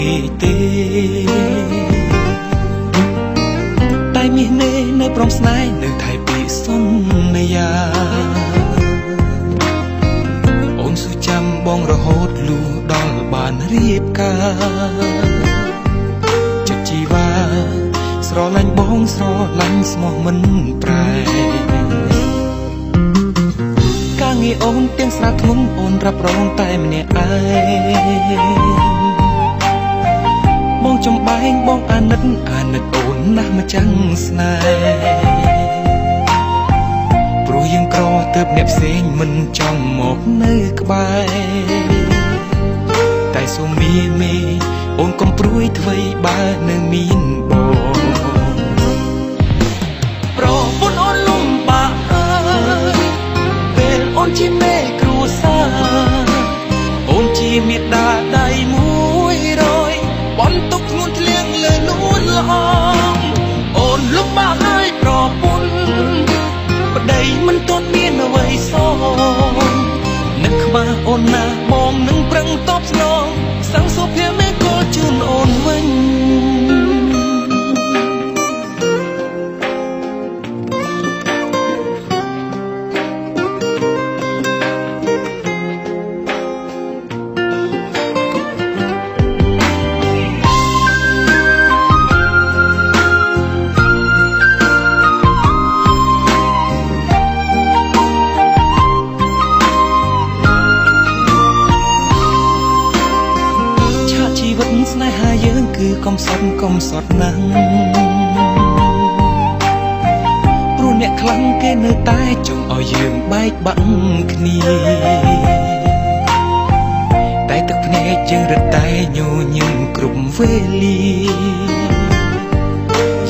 គេទេតែមាសនេនៅព្រមស្នេហ៍នៅថៃពីសន្យាអូនស៊ូចាំបងរហូតលុះដល់បានរៀបការចិត្តជីវ៉ាស្រឡាញ់បងស្រឡាញ់ស្មោះមិនប្រែការងារអូនទាំងស្រាធ្ងន់អូនរ៉ាប់រងតែម្នាក់ឯងបងចំបែងបងអាណិតអូនណាស់មកចាំងស្នេហ៍ព្រោះយើងក្រទើបអ្នកផ្សេងមិនចង់មកនៅក្បែរតែសូមមេអូនកុំព្រួយធ្វេបើនៅមានបងប្រពន្ធអូនលំបាកហើយពេលអូនជាមេគ្រួសារអូនជាមេដាដៃ100បន្ទុកធ្ងន់ធ្លៀងលើនួនល្អអូនលំបាកហើយប្រពន្ធប្តីមិនទាន់មានអ្វីសងនឹកខ្មាស់អូនណាបងនឹងប្រឹងតបស្នងសង្ឃសុភ័ក្រមេគល់ជូនអូនវិញស្នេហាយើងគឺកុំសត់ណាស់ព្រោះអ្នកខ្លាំងគេនៅតែចង់ឲ្យយើងបែកបាក់គ្នាតែទឹកភ្នែកយើងរត់តែញញឹមគ្រប់វេលា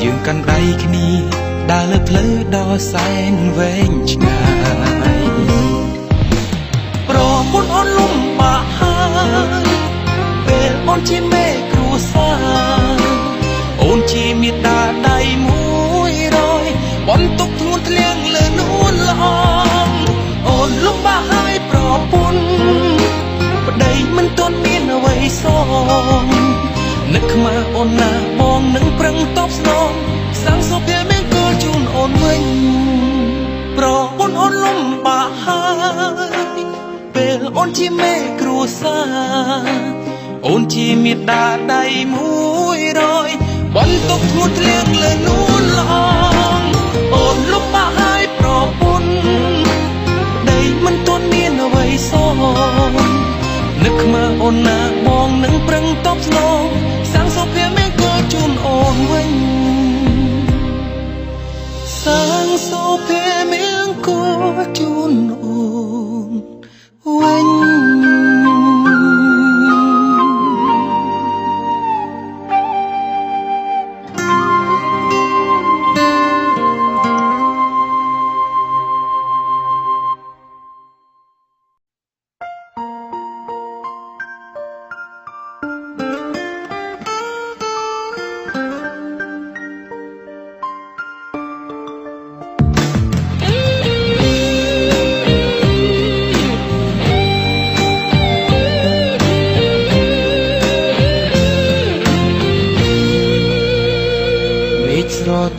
យើងកាន់ដៃគ្នាដើរលើផ្លូវដ៏សែនវែងឆ្ងាយប្រពន្ធអូនលំបាកហើយពេលអូនជាមេគ្រួសារអូនជាមេដាដៃ100បន្ទុកធ្ងន់ធ្លៀងលើនួនល្អអូនលំបាកហើយប្រពន្ធប្តីមិនទាន់មានអ្វីសងនឹកខ្មាស់អូនណាបងនឹងប្រឹងតបស្នងសាងសុភ័ក្រមេគល់ជូនអូនវិញប្រពន្ធអូនលំបាកហើយពេលអូនជាមេគ្រួសារអូនជាមេដាដៃ100បន្ទុកធ្ងន់ធ្លៀងលើនួនល្អអូនលំបាកហើយប្រពន្ធប្តីមិនទាន់មានអ្វីសងនឹកខ្មាស់អូនណាបងនឹងប្រឹងតបស្នងសាងសុភ័ក្រមេគល់ជូនអូនវិញសាងសុភ័ក្រមេគល់ជូនអូនវិញ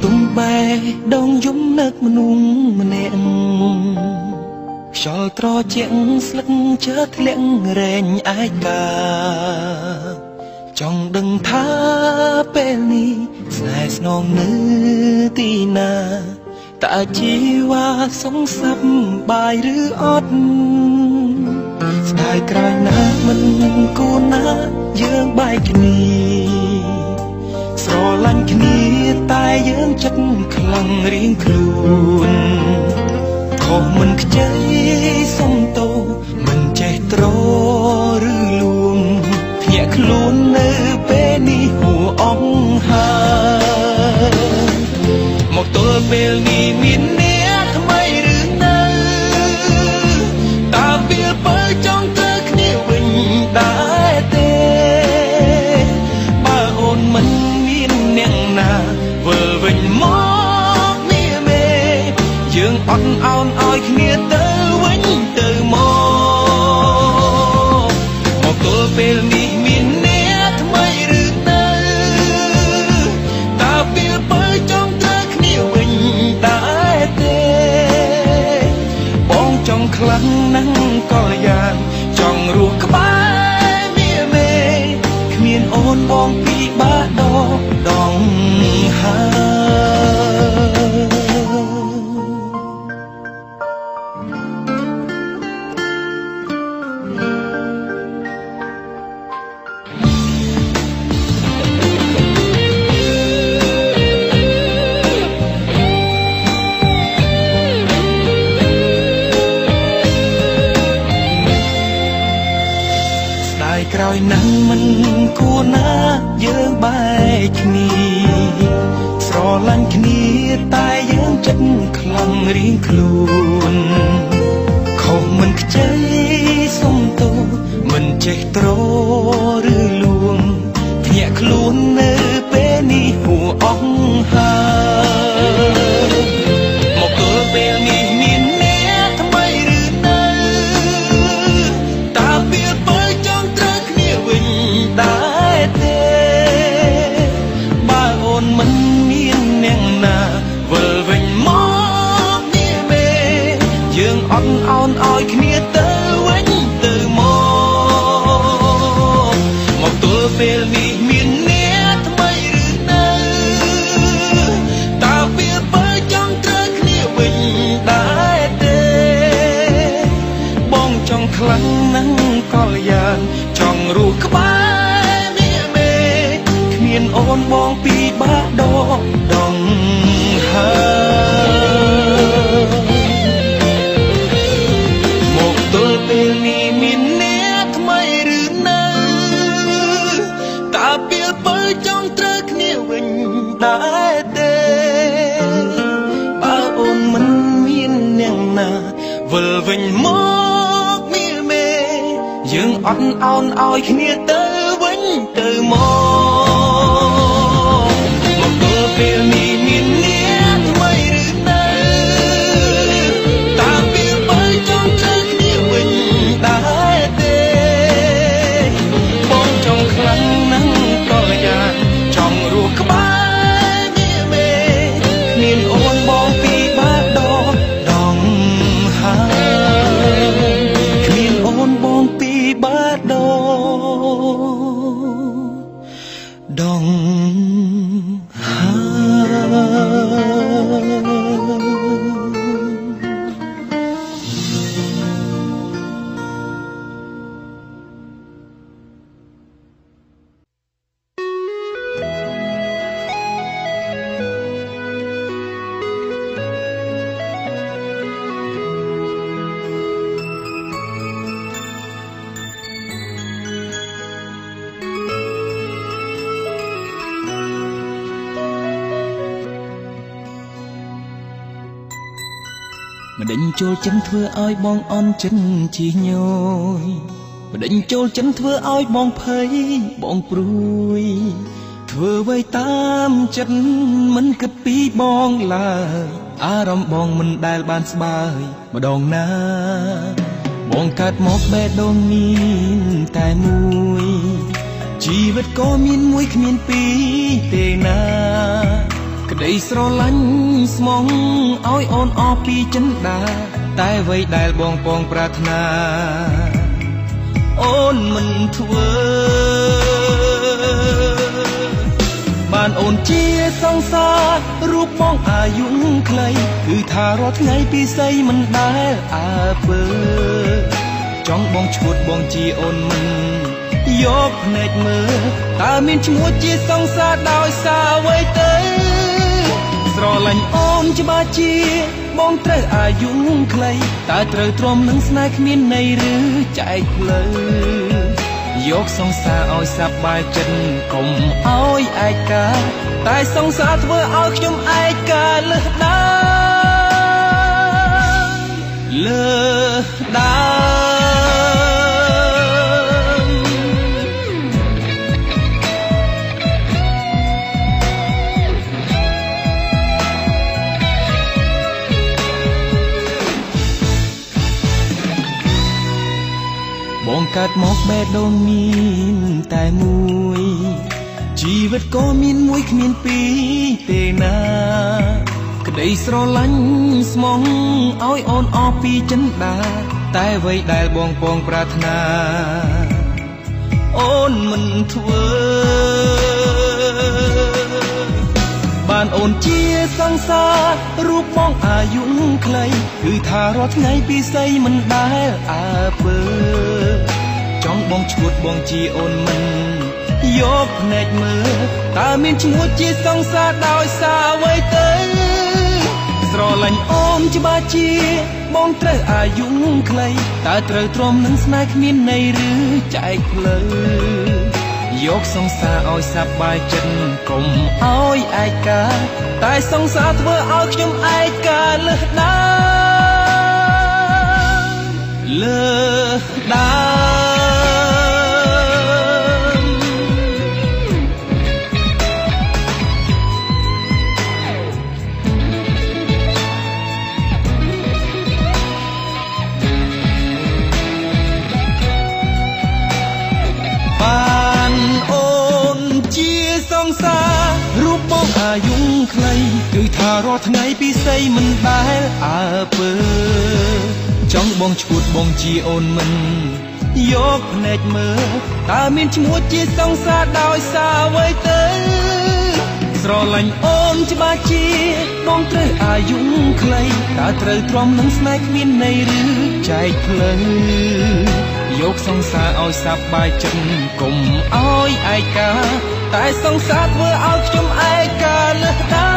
ទុំបែដងយំនឹកមនុស្សម្នាក់ខ្យល់ត្រជាក់ស្លឹកជើធ្លាក់រែងឯកាចង់ដឹងថាពេលនេះស្នេហ៍ស្នងនៅទីណាតើជីវ៉ាសងសាប់បាយឬអត់ស្ដាយក្រោយណាមិនគួរណាយើងបែកគ្នាស្រឡាញ់គ្នាតែយើងចិត្តខ្លាំងរៀងខ្លួនខុសមិនខ្ចីសុំទោសមិនចេះត្រឬលួងភ្ញាក់ខ្លួននៅពេលនេះហួអង្ហើយមកទល់ពេលនេះមានអ្នកថ្មីឬនៅតើពេលបើចង់ទៅគ្នាវិញដែរទេបើអូនមិនអ្នកណាវិលវិញមកនេះមេយើងអត់អោនឲ្យគ្នាទៅវិញទៅមកទល់ពេលនេះមានអ្នកថ្មីឬ ខ្លាំងណាស់ក៏យ៉ាងចង់រស់ក្បែរមាមេគ្មានអូនបងពីបាដដងហើក្រោយណាស់មិនគួរណាយើងបែកគ្នាស្រឡាញ់គ្នាតែយើងចិត្តខ្លាំងរៀងខ្លួនខំមិនខ្ចីសុំទោសមិនចេះត្រឬលួងភ្ញាក់ខ្លួននៅពេលនេះហួអស់ហើយមកទល់ពេលនេះមានអ្នកថ្មីឬនៅតាពេលបើចង់ត្រូវគ្នាវិញដែរទេបើអូនមិនមានអ្នកណាវិលវិញមកនេះមេយើងអត់អោនឲ្យគ្នាទៅវិញទៅមកទល់ពេលនេះមានអ្នកថ្មីឬនៅតាពេលបើចង់ត្រូវគ្នាវិញដែរទេបងចង់ខ្លាំងណាស់ក៏យ៉ាងចង់រស់ក្បែរមាមេគ្មានអូនបងពីបាដដងហើយមកទល់ពេលនេះមានអ្នកថ្មីឬនៅតាពេលបើចង់ត្រូវគ្នាវិញដែរទេបើអូនមិនមានអ្នកណាវិលវិញមកមានមេយើងអត់អោនឲ្យគ្នាទៅវិញទៅមកទល់ពេលនេះមានអ្នកថ្មីឬនៅតាពេលបើចង់ត្រូវគ្នាវិញដែរទេបងចង់ខ្លាំងណាស់ក៏យ៉ាងចង់រស់ក្បែរមាមេគ្មានអូនបងពីបាដដងហើយគ្មានអូនបងពីបាដដងហើយម្ដេចចូលចិនធ្វើឲ្យបងអន់ចិនជីញយម្ដេចចូលចិនធ្វើឲ្យបងភ័យបងព្រួយធ្វើໄວតាមចិត្តមិនគិតពីបងឡើយអារម្មណ៍បងមិនដែលបានស្បើយម្ដងណាបងកើតមកបេះដូងមានតែមួយជីវិតក៏មានមួយគ្មានពីរទេណាក្តីស្រឡាញ់ស្មងឲ្យអូនអស់ពីចិនដាតែអ្វីដែលបងពងប្រាថ្នាអូនមិនធ្វើបានអូនជាសង្សាររូបបងអាយុខ្លីគឺថារាល់ថ្ងៃពីស្អីមិនដែលអើពើចង់បងឈួតបងជាអូនមិនយកភ្នែកមើលតើមានឈ្មោះជាសង្សារដោយសារអ្វីទៅស្រឡាញ់អូនច្បាស់ជាបងត្រូវអាយុខ្លីតើត្រូវទ្រាំនឹងស្នេហ៍គ្មានន័យឬចែកផ្លូវយកសង្សារឲ្យសប្បាយចិត្តកុំឲ្យឯកាតែសង្សារធ្វើឲ្យខ្ញុំឯកាលើសដើលើសដើបងកើតមកបេះដូងមានតែមួយជីវិតក៏មានមួយគ្មានពីរទេណាក្តីស្រឡាញ់ស្មងឲ្យអូនអស់ពីចិនដា តែអ្វីដែលបងពងប្រាថ្នាអូនមិនធ្វើបានអូនជាសង្សាររូបបងអាយុខ្លីគឺថារាល់ថ្ងៃពីស្អីមិនដែលអើពើចង់បងឈួតបងជាអូនមិនយកភ្នែកមើលតើមានឈ្មោះជាសង្សារដោយសារអ្វីទៅស្រឡាញ់អូនច្បាស់ជាបងត្រូវអាយុខ្លីតើត្រូវទ្រាំនឹងស្នេហ៍គ្មានន័យឬចែកផ្លូវយកសង្សារឲ្យសប្បាយចិត្តកុំឲ្យឯកាតែសង្សារធ្វើឲ្យខ្ញុំឯកាលើសដើមលើសដើមបានអូនជាសង្សាររូបបងអាយុខ្លីគឺថារាល់ថ្ងៃពីស្អីមិនដែលអើពើចង់បងឈួតបងជាអូនមិនយកភ្នែកមើលតើមានឈ្មោះជាសង្សារដោយសារអ្វីទៅស្រឡាញ់អូនច្បាស់ជាបងត្រូវអាយុខ្លីតើត្រូវទ្រាំនឹងស្នេហ៍គ្មានន័យឬចែកផ្លូវយកសង្សារឲ្យសប្បាយចិត្តកុំឲ្យឯកាតែសង្សារធ្វើឲ្យខ្ញុំឯកាលើសដើ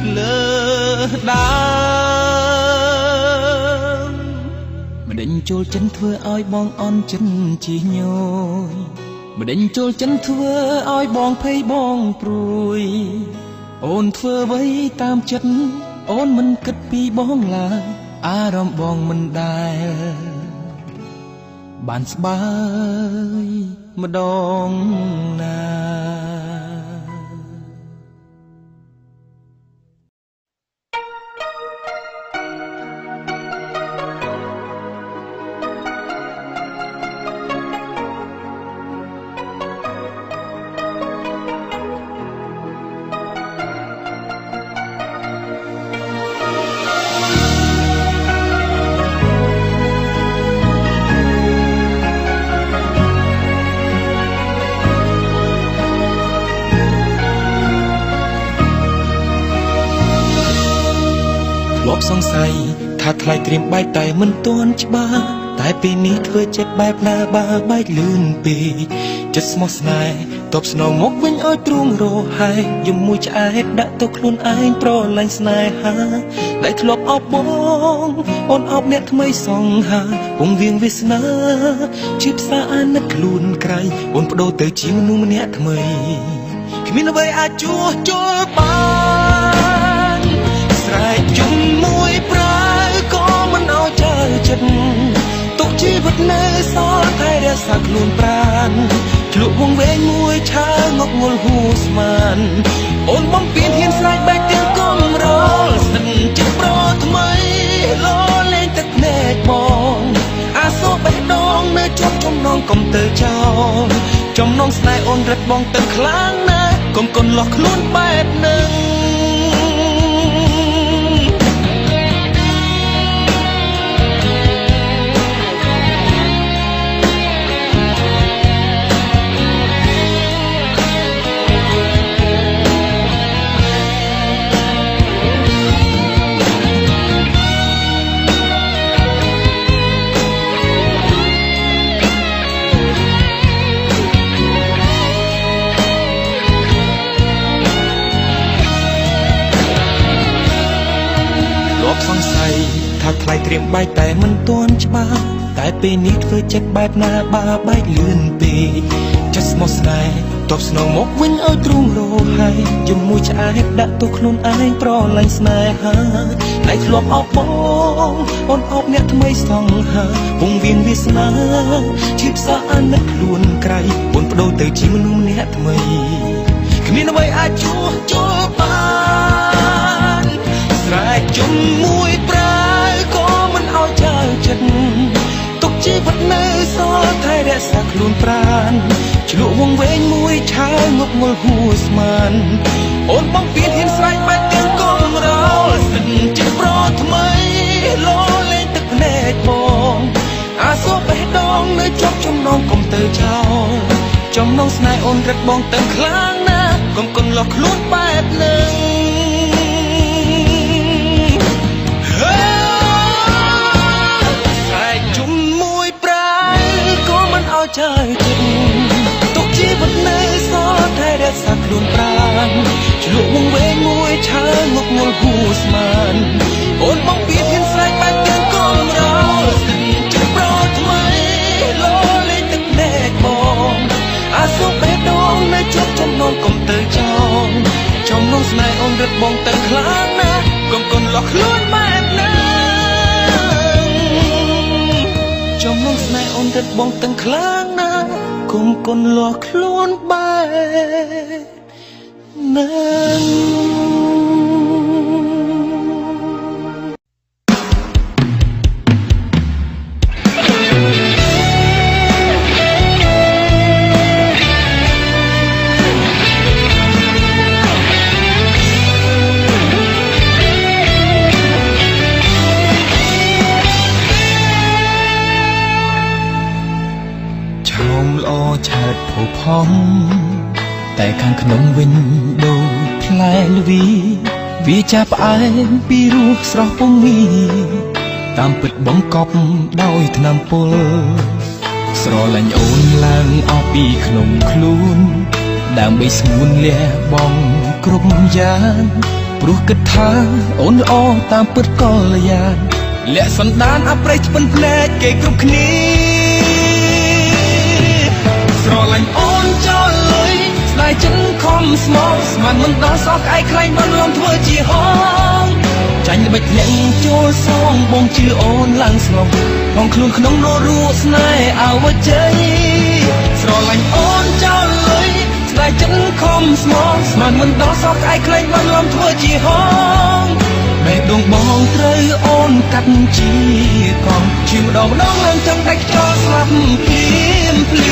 មលើសដើមម្ដេចចូលចិនធ្វើឲ្យបងអន់ចិនជាញយម្ដេចចូលចិនធ្វើឲ្យបងភ័យបងព្រួយអូនធ្វើអ្វីតាមចិត្តអូនមិនគិតពីបងឡើយអារម្មណ៍បងមិនដែលបានស្បើយម្ដងណា សង្ស័យថាថ្លៃត្រៀមបែកតែមិនទាន់ច្បាស់តែពេលនេះធ្វើចិត្តបែបណាបើបែកលឿនពេកចិត្តស្មោះស្នេហ៍តបស្នងមកវិញឲ្យទ្រូងរហែកយំមួយឆ្អែតដាក់ទៅខ្លួនឯងប្រឡាញ់ស្នេហាដែលធ្លាប់អបបងអូនអបអ្នកថ្មីសងហាពងវៀងវាសនាជាផ្សារអាណិតខ្លួនក្រៃអូនបដូរទៅជាមនុស្សម្នាក់ថ្មីគ្មានអ្វីអាចជួសជុលបានស្រែកជុំមួយប្រើក៏មិនឲ្យចើចិត្តទុកជីវិតនៅសល់តែរក្សាខ្លួនប្រាណឆ្លក់វងវែងមួយឆើងក់ងល់ហួស្មានអូនបំពេញហ៊ានស្រែកបែកទាំងកំរលស្និទ្ធចិត្តប្រថ្មីលលេងទឹកភ្នែកបងអាសូរបេះដូងនៅជាប់ចំណងកុំទៅចោលចំណងស្នេហ៍អូនរឹតបងទៅខ្លាំងណាស់កុំកូនលោះខ្លួនបែបនឹងថាថ្លៃត្រៀមបែកតែមិនទាន់ច្បាស់តែពេលនេះធ្វើចិត្តបែបណាបើបែកលឿនពេកចិត្តស្មោះស្នេហ៍តបស្នងមកវិញឲ្យទ្រូងរហែកយំមួយឆ្អែតដាក់ទៅខ្លួនឯងប្រឡាញ់ស្នេហាដែលធ្លាប់អបបងអូនអបអ្នកថ្មីសងហាពងវៀងវាសនាជាផ្សារអាណិតខ្លួនក្រៃអូនបដូរទៅជាមនុស្សម្នាក់ថ្មីគ្មានអ្វីអាចជួសជុលបានស្រែកជុំមួយប្រើក៏មិនឲ្យចើចិត្តទុកជីវិតនៅសល់តែរក្សាខ្លួនប្រាណឆ្លក់វងវែងមួយឆើងក់ងល់ហួស្មានអូនបំពេញហ៊ានស្រែកបែកទាំងកំរោលស្និទ្ធចិត្តប្រថ្មីល ងនៅជាប់ចំណងកុំទៅចោលចំណងស្នេហ៍អូនរឹតបងទៅខ្លាំងណាស់កុំកុនលក់ខ្លួនបែបនឹងតែជុំមួយប្រាយក៏មិនឲ្យចាយចិត្តទុកជីវិតនៅសល់តែរក្សាខ្លួនប្រាណឆ្លក់វងវែងមួយឆើងងល់ហួស្មានអូនបងពីហ៊ានស្រែកបែបទាំងកុំរោចិត្តប្រថ្មីលោលេងទឹកណែកបងអាសុបបេះដូងនៅជាប់ចំណងកុំទៅចោលចំណងស្នេហ៍អូនរឹតបងទៅខ្លាំងណាស់កុំកុនលក់ខ្លួនបែបណាចំណងស្នេហ៍អូនរឹតបងទៅខ្លាំងណាស់កុំកុនលក់ខ្លួនបែបនឹងឆើតផូផំតែខាងក្នុងវិញដូចផ្លែល្វីវាចាប់ផ្អែមពីរសស្រស់ពងមីតាមពិតបង្កប់ដោយថ្នាំពុលស្រឡាញ់អូនឡើងអស់ពីក្នុងខ្លួនដើម្បីស្ងួនលះបង់គ្រប់យ៉ាងព្រោះគិតថាអូនល្អតាមពិតក៏ល្យានលាក់សន្តានអប្រេះឆ្ពិនភ្នែកគេគ្រប់គ្នាស្រឡាញ់អូនចោលលុយស្ដាយចិនខំស្មោះស្មានមិនដល់សោះក្អែកខ្លែងបានលំធ្វើជាហងចាញ់ល្បិចលាក់ចូលសងបងជឿអូនឡើងស្ងប់បងខ្លួនក្នុងនរੂស្នេហ៍អវជ័យស្រឡាញ់អូនចោលលុយស្ដាយចិនខំស្មោះស្មានមិនដល់សោះក្អែកខ្លែងបានលំធ្វើជាហងបេះដូងបងត្រូវអូនកាត់ជាកង់ជាម្ដងឡើងចង់ដាច់ខ្យល់ស្លាប់ភ្លាមភ្លា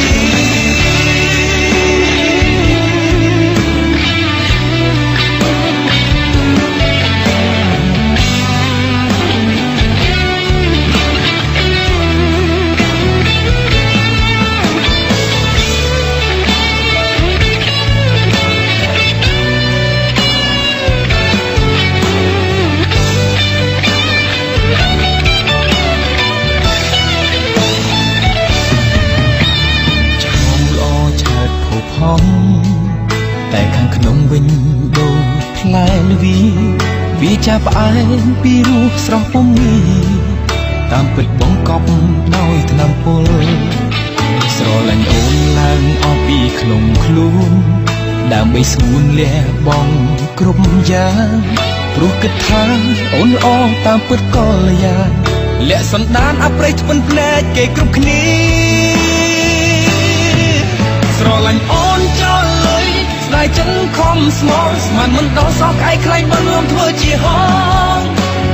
មតែខាងក្នុងវិញដូចផ្លែល្វីវាចាប់ផ្អែមពីរសស្រស់ពងមីតាមពិតបង្កប់ដោយថ្នាំពុលស្រឡាញ់អូនឡើងអស់ពីក្នុងខ្លួនដើម្បីស្ងួនលះបង់គ្រប់យ៉ាងព្រោះគិតថាអូនល្អតាមពិតក៏ល្យានលាក់សន្តានអប្រេះឆ្ពិនភ្នែកគេគ្រប់គ្នាស្រឡាញ់អូនចោលលុយស្ដាយចិនខំស្មោះស្មានមិនដល់សោះក្អែកខ្លែងបានលំធ្វើជាហង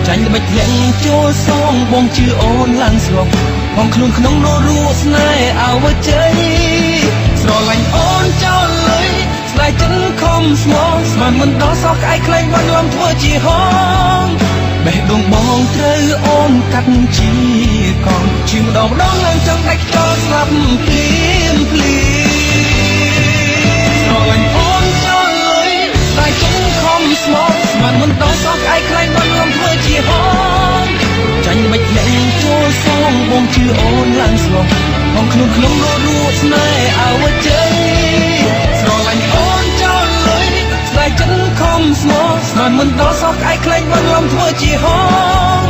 ចាញ់ល្បិចលាក់ចូលសងបងជឿអូនឡើងស្ងប់បងខ្លួនក្នុងនរូស្នេហ៍អវជ័យស្រឡាញ់អូនចោលលុយស្ដាយចិនខំស្មោះស្មានមិនដល់សោះក្អែកខ្លែងបានលំធ្វើជាហងបេះដូងបងត្រូវអូនកាត់ជាកង់ជាម្ដងឡើងចង់ដាច់ខ្យល់ស្លាប់ភ្លាមភ្លាមស្រឡាញ់អូនចោលលុយស្ដាយចិនខំស្មោះស្មានមិនដល់សោះក្អែកខ្លែងបានលំធ្វើជាហងចាញ់មិនលាក់ចូលសងបងជឿអូនឡើងស្ងប់បងខ្លួនក្នុងនរូស្នេហ៍អវជ័យស្រឡាញ់អូនចោលលុយស្ដាយចិនខំស្មោះស្មានមិនដល់សោះក្អែកខ្លែងបានលំធ្វើជាហង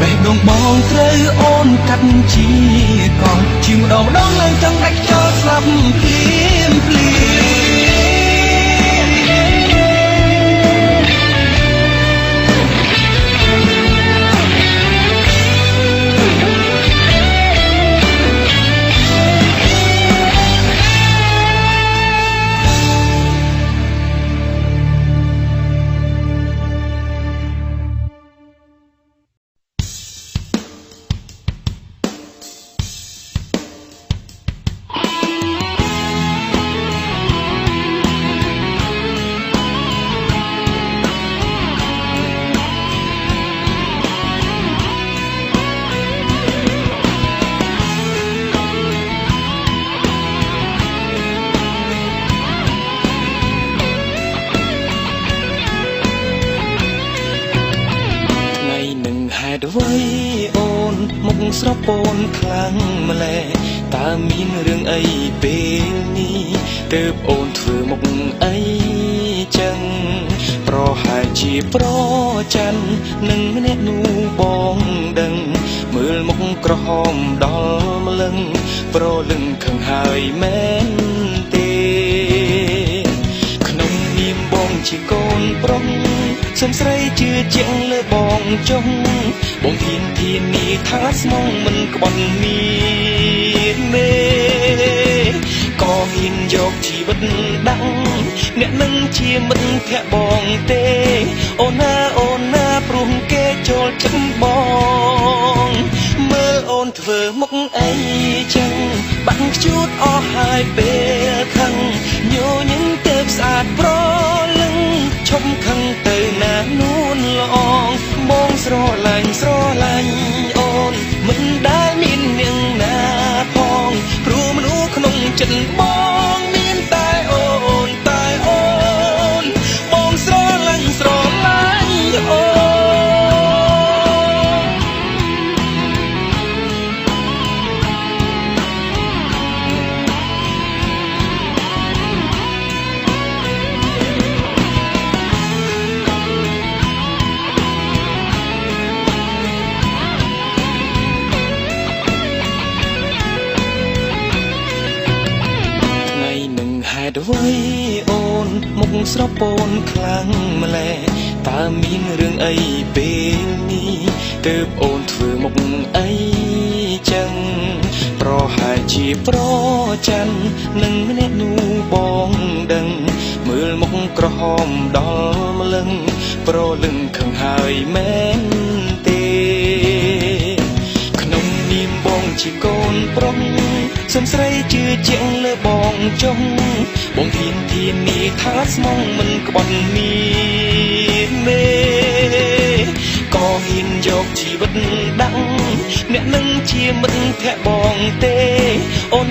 បេះដូងបងត្រូវអូនកាត់ជាកង់ជាម្ដងឡើងចង់ដាច់ខ្យល់ស្លាប់ភ្លាមភ្លា ស្រពូនខ្លាំងម្ល៉េះតើមានរឿងអីពេលនេះទើបអូនធ្វើមុខអីចឹងប្រហែលជាប្រច័ណ្ឌនឹងម្នាក់នោះបងដឹងមើលមុខក្រហមដល់ម្លឹងប្រលឹងខឹងហើយមែនទេក្នុងនាមបងជាកូនប្រុសសុំស្រីជឿជាក់លើបងចុះបងហ៊ានធានាថាស្មងមិនក្បត់មានមេក៏ហ៊ានយកជីវិតដាក់អ្នកនឹងជាមិត្តភក្តិបងទេអូនណាព្រោះគេចូលចិត្តបងមើលអូនធ្វើមុខអីចឹងបាក់ខ្ជូតអស់ហើយពេលខឹងញញឹមទៅស្អាតប្រលឹងឈប់ខឹងទៅណានួនល្អងបងស្រឡាញ់អូនមិនដែលមាននាងណាផងព្រោះមនុស្សក្នុងចិត្តបងមានតែអូនបងស្រឡាញ់អូនអ្វីអូនមុខស្រពូនខ្លាំងម្ល៉េះតើមានរឿងអីពេលនេះទើបអូនធ្វើមុខអីចឹងប្រហែលជាប្រច័ណ្ឌនឹងម្នាក់នោះបងដឹងមើលមុខក្រហមដល់ម្លឹងប្រលឹងខឹងហើយមែនទេក្នុងនាមបងជាកូនប្រុសសុំស្រីជឿជាក់លើបងចុះបងហ៊ានធានាថាស្មងមិនក្បត់មានមេក៏ហ៊ានយកជីវិតដាក់អ្នកនឹងជាមិត្តភក្តិបងទេអូន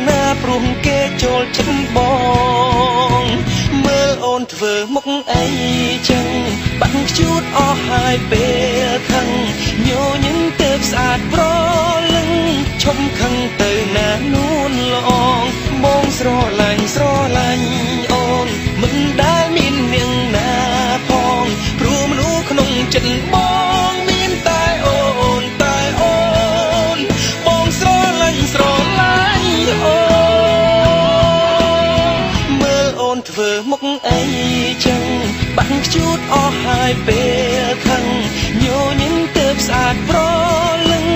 ណាព្រោះគេចូលចិត្តបងមើលអូនធ្វើមុខអីចឹងបាក់ខ្ជូតអស់ហើយពេលខឹងញញឹមទៅស្អាតប្រលឹងឈប់ខឹងទៅណានួនល្អងបងស្រឡាញ់អូនមិនដែលមាននាងណាផងព្រោះមនុស្សក្នុងចិត្តបងមានតែអូនបងស្រឡាញ់អូនមើលអូនធ្វើមុខអីចឹងបាក់ខ្ជូតអស់ហើយពេលខឹងញញឹមទៅស្អាតប្រលឹង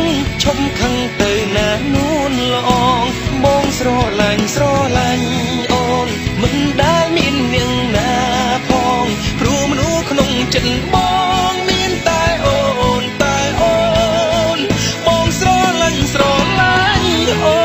ឈប់ខឹងទៅណានួនល្អងបងស្រឡាញ់អូនមិនដែលមាននាងណាផងព្រោះមនុស្សក្នុងចិត្តបងមានតែអូនបងស្រឡាញ់អូ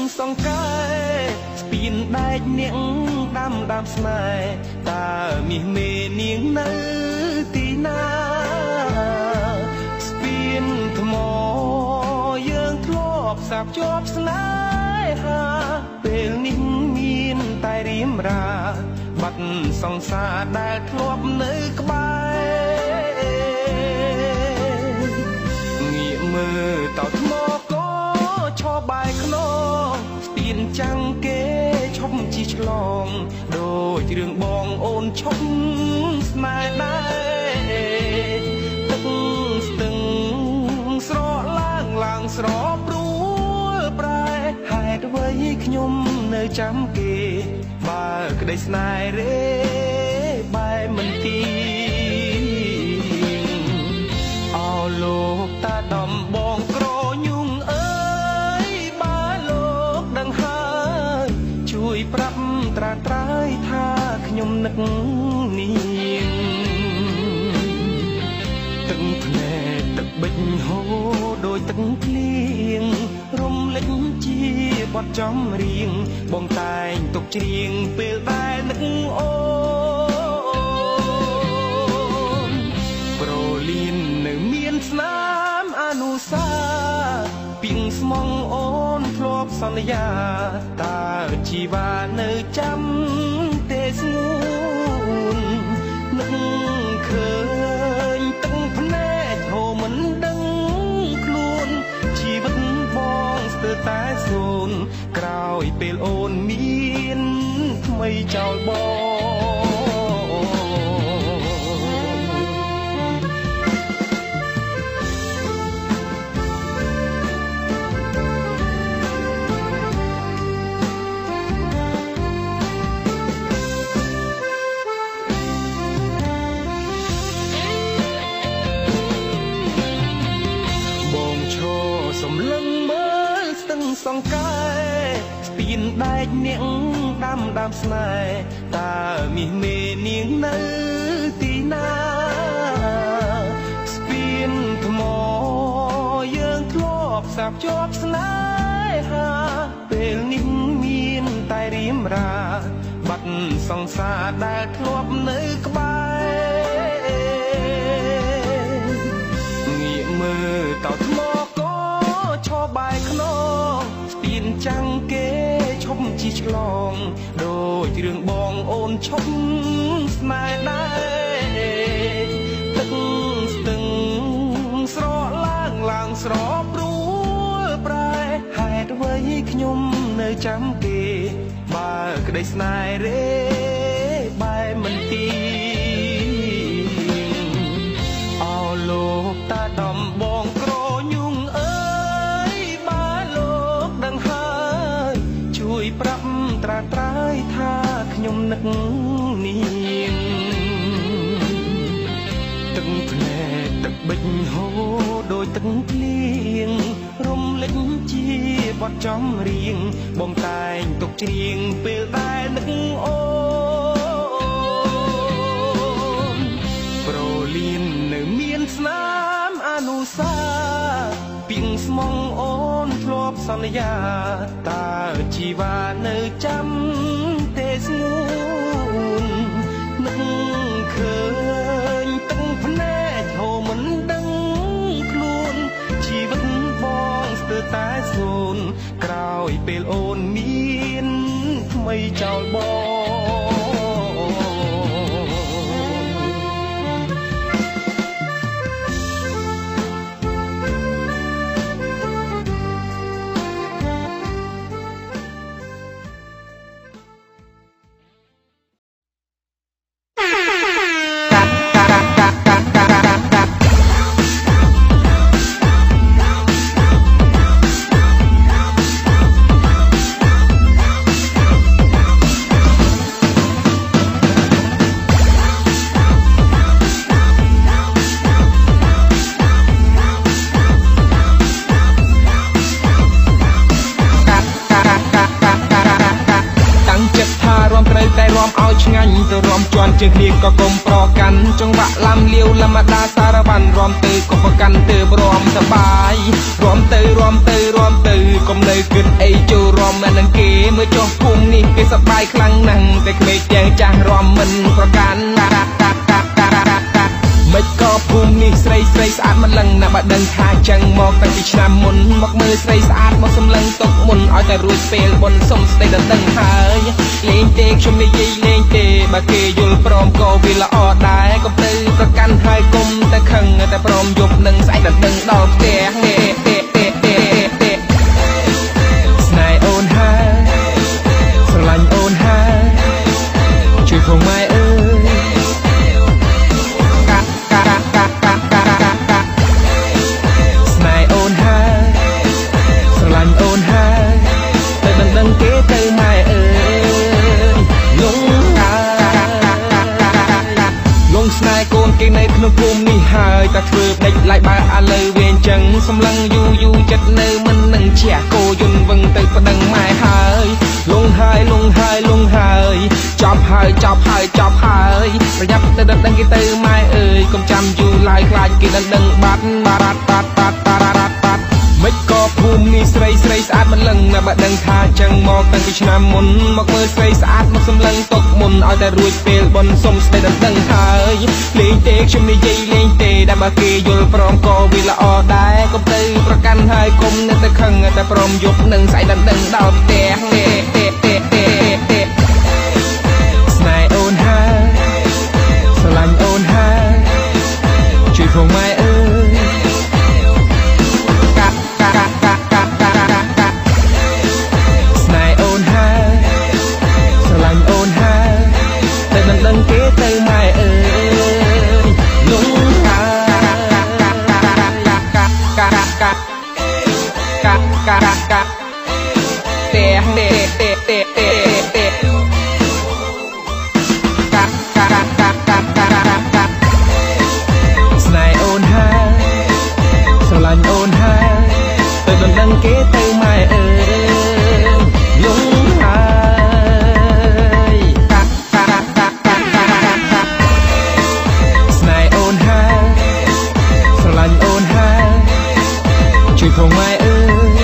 នសង្កែស្ពានដែកនាងដាំស្នេហ៍តើមាសមេនាងនៅទីណាស្ពានថ្មយើងធ្លាប់សាបជាប់ស្នេហាពេលនេះមានតែរៀមរាបាត់សង្សារដែលធ្លាប់នៅក្បែរងាកមើលតោថ្មក៏ឈរបែកខ្នងស្ពានចាំងគេឈប់ជិះឆ្លងដូចរឿងបងអូនឈប់ស្នេហ៍ដែរទឹកស្ទឹងស្រកឡើងស្រព្រួលប្រែហេតុអ្វីខ្ញុំនៅចាំគេបើក្តីស្នេហ៍រេបែមិនទីអោលោកតាដំបងក្រញូងអើយបើលោ កនាងទឹកភ្នែកទឹកបិចហូរដោយទឹកភ្លៀងរំលេចជាបទចម្រៀងបងតែងទុកច្រៀងពេលដែលនឹកអូនប្រលៀននៅមានស្នាមអនុសាពីងស្មងអូនធ្លាប់សន្យាតើជីវ៉ានៅចាំទេស្ងួននឹកឃើញទឹកភ្នែកហូរមិនដឹងខ្លួនជីវិតបងស្ទើរតែសូន្យក្រោយពេលអូនមានថ្មីចោលបងសំឡឹងមើលស្ទឹងសង្កែស្ពានដែកនាងដាំស្នេហ៍តើមាសមេនាងនៅទីណាស្ពានថ្មយើងធ្លាប់សាបជាប់ស្នេហាពេលនេះមានតែរៀមរាបាត់សង្សារដែលធ្លាប់នៅក្បែរងាកមើលតោថ្មឈរបែកខ្នងស្ពានចាំងគេឈប់ជិះឆ្លងដូចរឿងបងអូនឈប់ស្នេហ៍ដែរទឹកស្ទឹងស្រកឡើងស្រព្រួលប្រែហេតុអ្វីខ្ញុំនៅចាំគេបើក្តីស្នេហ៍រេបែមិនទីអោលោកតាដំបងក្រញូងជួយប្រាប់ត្រាត្រាយថាខ្ញុំនឹកនាងទឹកភ្នែកទឹកបិចហូរដោយទឹកភ្លៀងរំលេចជាបទចម្រៀងបងតែងទុកច្រៀងពេលដែលនឹកអូនប្រលៀននៅមានស្នាមអនុសាពីងស្មងអូនធ្លាប់សន្យាតើជីវ៉ានៅចាំទេស្ងួននឹកឃើញទឹកភ្នែកហូរមិនដឹងខ្លួនជីវិតបងស្ទើរតែសូន្យក្រោយពេលអូនមានថ្មីចោលបងទៅរំជន់ជាងគ្នាក៏គុំប្រកាន់ចង្វាក់ឡាំលាវលំដាសារវ៉ាន់រំទៅក៏ប្រកាន់ទៅរំសបាយរំទៅកុំនៅគិតអីចូលរំនឹងគេមើលចុះភូមិនេះគេសប្បាយខ្លាំងណាស់តែក្មេងទាំងចាស់រំមិនប្រកាន់មិនក៏ភូមិនេះស្រីស្អាតមិនលឹងណាបើដឹងថាចឹងមកតាំងពីឆ្នាំមុនមកមើលស្រីស្អាតមកសំឡឹងទុកមុនឲ្យតែរួចពេលបុណ្យសុំស្ដីដល់ដឹងហើយលេងទេខ្ញុំនិយាយលេងទេបើគេយល់ព្រមក៏វាល្អដែរកុំទៅប្រកាន់ហើយគុំតែខឹងតែព្រមយប់នឹងស្អែកដល់ដឹងដល់ផ្ទះស្នេហ៍អូនហើយស្រឡាញ់អូនហើយជួយផងម៉ែអើយស្នេហ៍អូនហើយស្រឡាញ់អូនហើយទៅដឹងគេទៅម៉ែអើយលងស្នេហ៍កូនគេនៅក្នុងភូមិនេះហើយតែធ្វើដេចឡាយបើឥឡូវវាអញ្ចឹងសម្លឹងយូចិត្តនៅមិននឹងជះគោយន្តវឹងទៅប្តឹងម៉ែហើយ ยจับหายประหยัดแต่ดังกี่ตื่นไม่เอ่ยกำจำอยู่ลายคลายกี่ดังบัดบารัดปัดไม่ก็ภูมินี่ใส่สะอาดมันลังนะบัดดังทาจังมองตั้งพิชนามุนมอกมือใส่สะอาดมอกสำลังตกมุนเอาแต่รวยเปลบนสมสเตดังทายเลี้ยงเตะชมในใจเลี้ยงเตะดาบาเกยยลพร้อมก็วิลาออได้ก็เตยประกันให้คมในตะขังแต่พร้อมยกหนึ่งใส่ดังดาวเตะนายโอนหาสลันโอนหาช่วยพวกไม่เอ่ยนายโอนหาสลันโอนหาแต่ดังเก๋เตยไม่เอ่ยลุงหาเตะนายโอนหาสลันโอนหาแต่ดังเก๋เตยไม่เอ่ยลุงหานายโอนหาสลันโอนหาช่วยคงไม่เอ่ย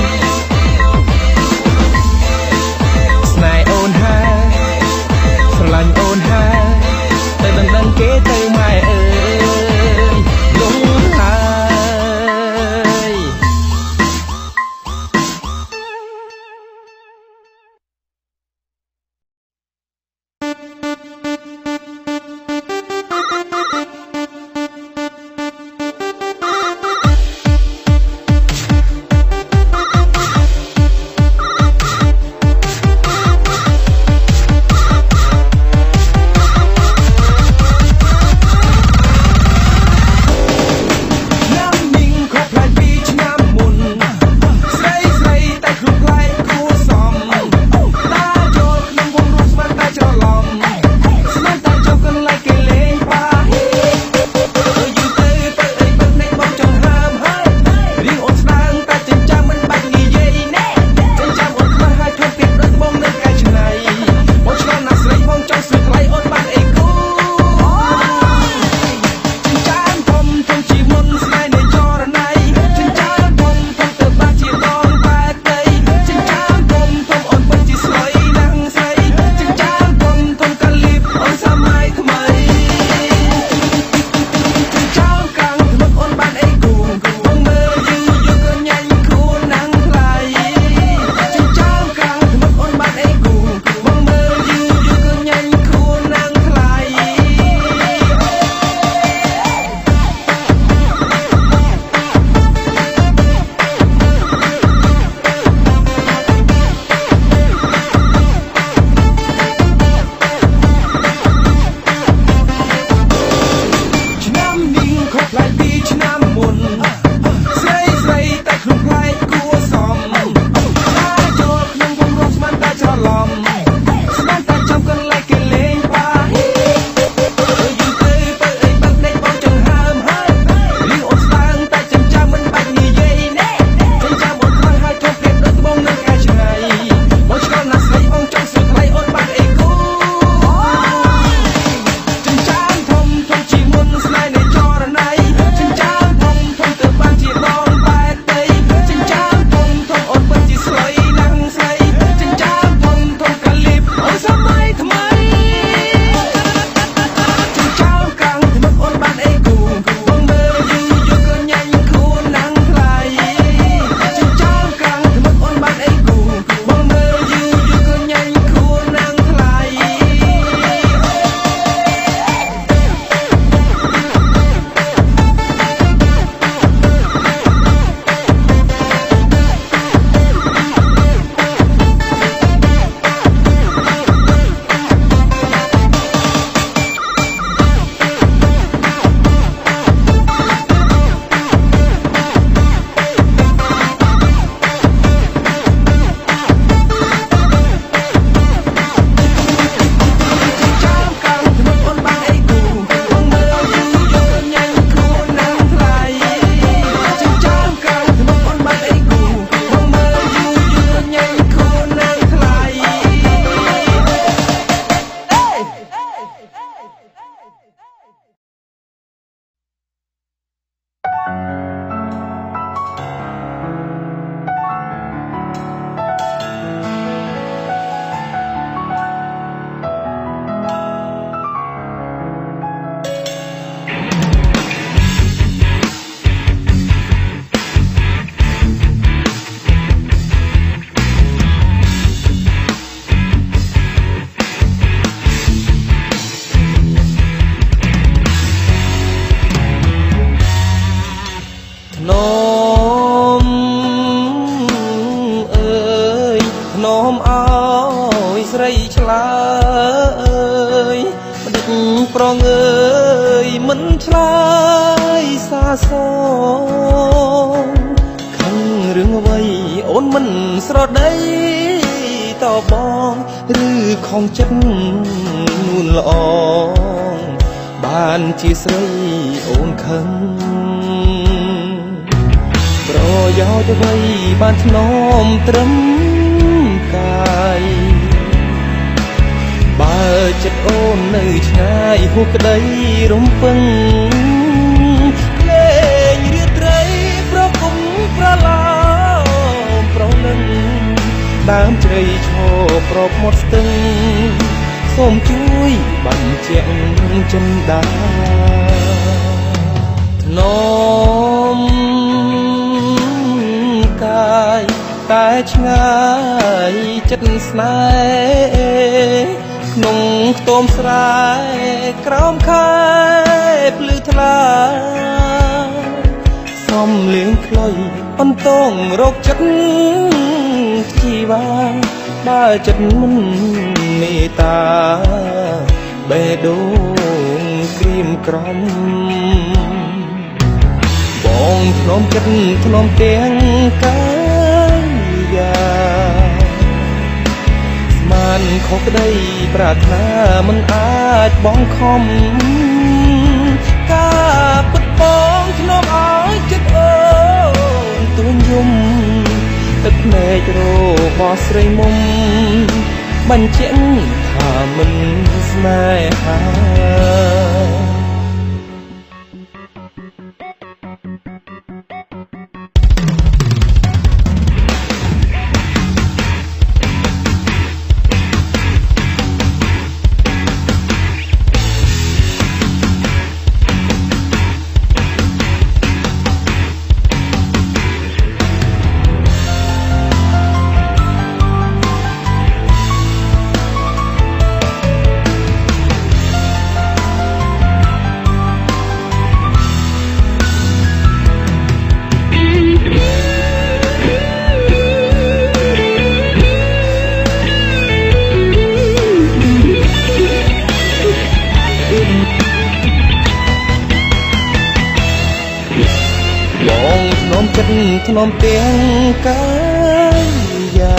นายโอนหาสลันโอนหาแต่ดังเก๋เตยไม่เอ่ยลุงหา นมเอ้ยนมอ้อยស្រីឆ្លើយម្ដេចប្រងើយមិនឆ្លើយសាសងខឹងរឿងអ្វីអូនមិនស្រដីតបងឬខំចិត្តនួនល្អបានជាស្រីអូនខឹងប្រយោជន៍អ្វីបានធ្នមត្រឹមកាយបើចិត្តអូននៅឆ្ងាយហួសក្តីរំពឹងលេងរាត្រីប្រគំប្រឡោមប្រលឹងដើមជ្រៃឈរប្រពមាត់ស្ទឹងសូមជួយបញ្ជាក់ចិនដាធ្នមកាយតែឆ្ងាយចិត្តស្នេហ៍ក្នុងខ្ទមស្រែក្រោមខែភ្លឺថ្លាសំលៀងខ្លុយអន្តងរកចិត្តជីវ៉ាបើចិត្តមិនមេត្តាបេះដូងក្រៀមក្រំបងធ្នមចិត្តធ្នមទាំងកាយាស្មានខុសក្តីប្រាថ្នាមិនអាចបងខំការពិតបងធ្នមឲ្យចិត្តអូនទួញយំទឹកភ្នែករបស់ស្រីមុំបញ្ជាក់ថាមិនស្នេហាធ្នមទាំងកាយា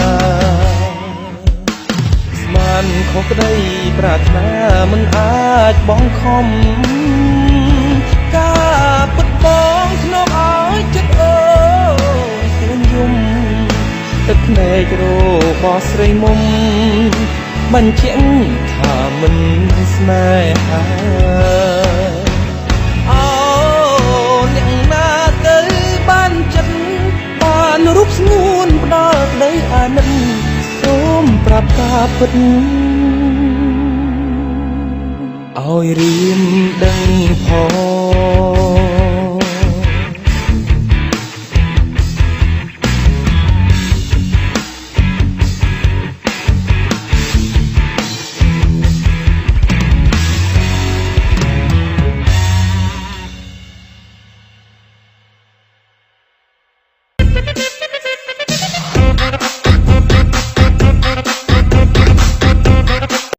ស្មានខុសក្តីប្រាថ្នាមិនអាចបងខំការពិតបងធ្នមឲ្យចិត្តអូនទួញយំទឹកភ្នែករបស់ស្រីមុំបញ្ជាក់ថាមិនស្នេហារូបស្ងួនផ្ដល់ក្តីអាណិតសូមប្រាប់ការពិតឲ្យរៀមដឹងផង